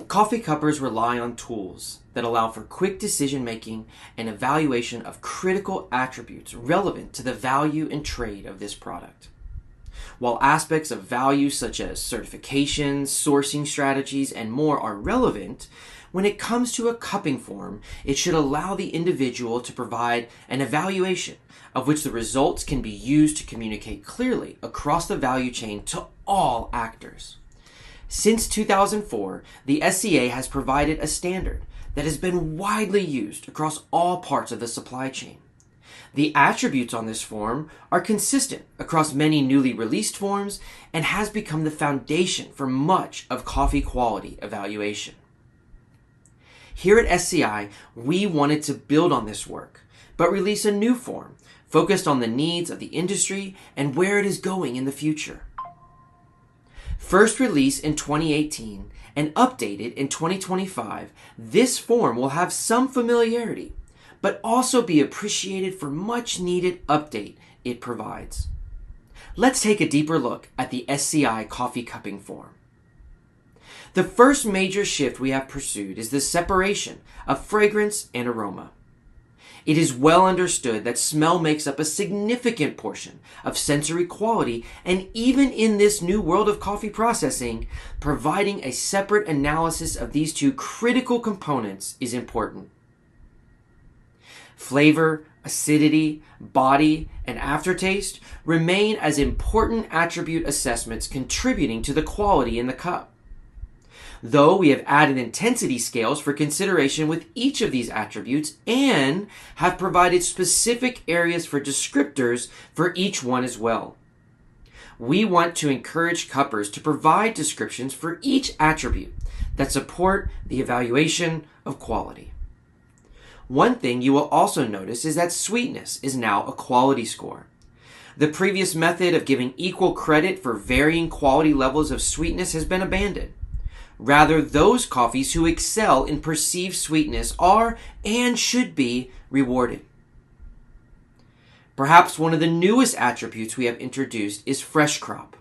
Coffee cuppers rely on tools that allow for quick decision-making and evaluation of critical attributes relevant to the value and trade of this product. While aspects of value such as certifications, sourcing strategies, and more are relevant, when it comes to a cupping form, it should allow the individual to provide an evaluation of which the results can be used to communicate clearly across the value chain to all actors. Since 2004, the SCA has provided a standard that has been widely used across all parts of the supply chain. The attributes on this form are consistent across many newly released forms and has become the foundation for much of coffee quality evaluation. Here at SCI, we wanted to build on this work, but release a new form focused on the needs of the industry and where it is going in the future. First released in 2018 and updated in 2025, this form will have some familiarity, but also be appreciated for much needed update it provides. Let's take a deeper look at the SCI Coffee Cupping Form. The first major shift we have pursued is the separation of fragrance and aroma. It is well understood that smell makes up a significant portion of sensory quality, and even in this new world of coffee processing, providing a separate analysis of these two critical components is important. Flavor, acidity, body, and aftertaste remain as important attribute assessments contributing to the quality in the cup. Though we have added intensity scales for consideration with each of these attributes and have provided specific areas for descriptors for each one as well. We want to encourage cuppers to provide descriptions for each attribute that support the evaluation of quality. One thing you will also notice is that sweetness is now a quality score. The previous method of giving equal credit for varying quality levels of sweetness has been abandoned. Rather, those coffees who excel in perceived sweetness are and should be rewarded. Perhaps one of the newest attributes we have introduced is fresh crop.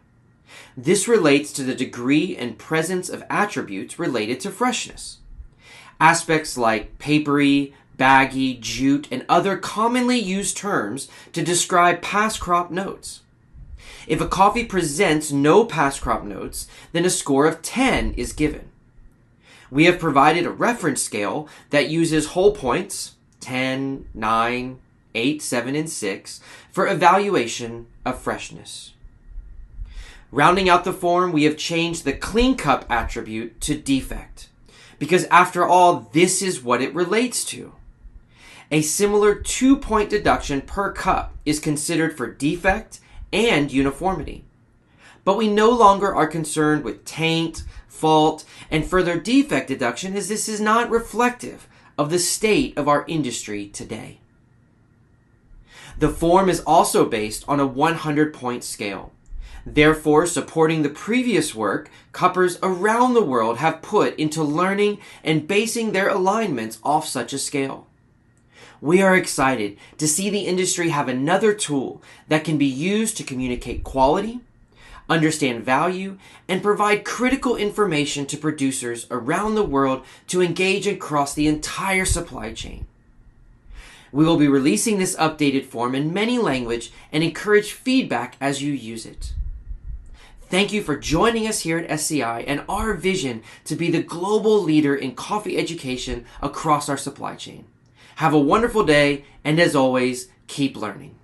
This relates to the degree and presence of attributes related to freshness. Aspects like papery, baggy, jute, and other commonly used terms to describe past crop notes. If a coffee presents no past crop notes, then a score of 10 is given. We have provided a reference scale that uses whole points, 10, 9, 8, 7, and 6, for evaluation of freshness. Rounding out the form, we have changed the clean cup attribute to defect, because after all, this is what it relates to. A similar 2-point deduction per cup is considered for defect and uniformity. But we no longer are concerned with taint, fault, and further defect deduction, as this is not reflective of the state of our industry today. The form is also based on a 100-point scale. Therefore, supporting the previous work, cuppers around the world have put into learning and basing their alignments off such a scale. We are excited to see the industry have another tool that can be used to communicate quality, understand value, and provide critical information to producers around the world to engage across the entire supply chain. We will be releasing this updated form in many languages and encourage feedback as you use it. Thank you for joining us here at SCI and our vision to be the global leader in coffee education across our supply chain. Have a wonderful day, and as always, keep learning.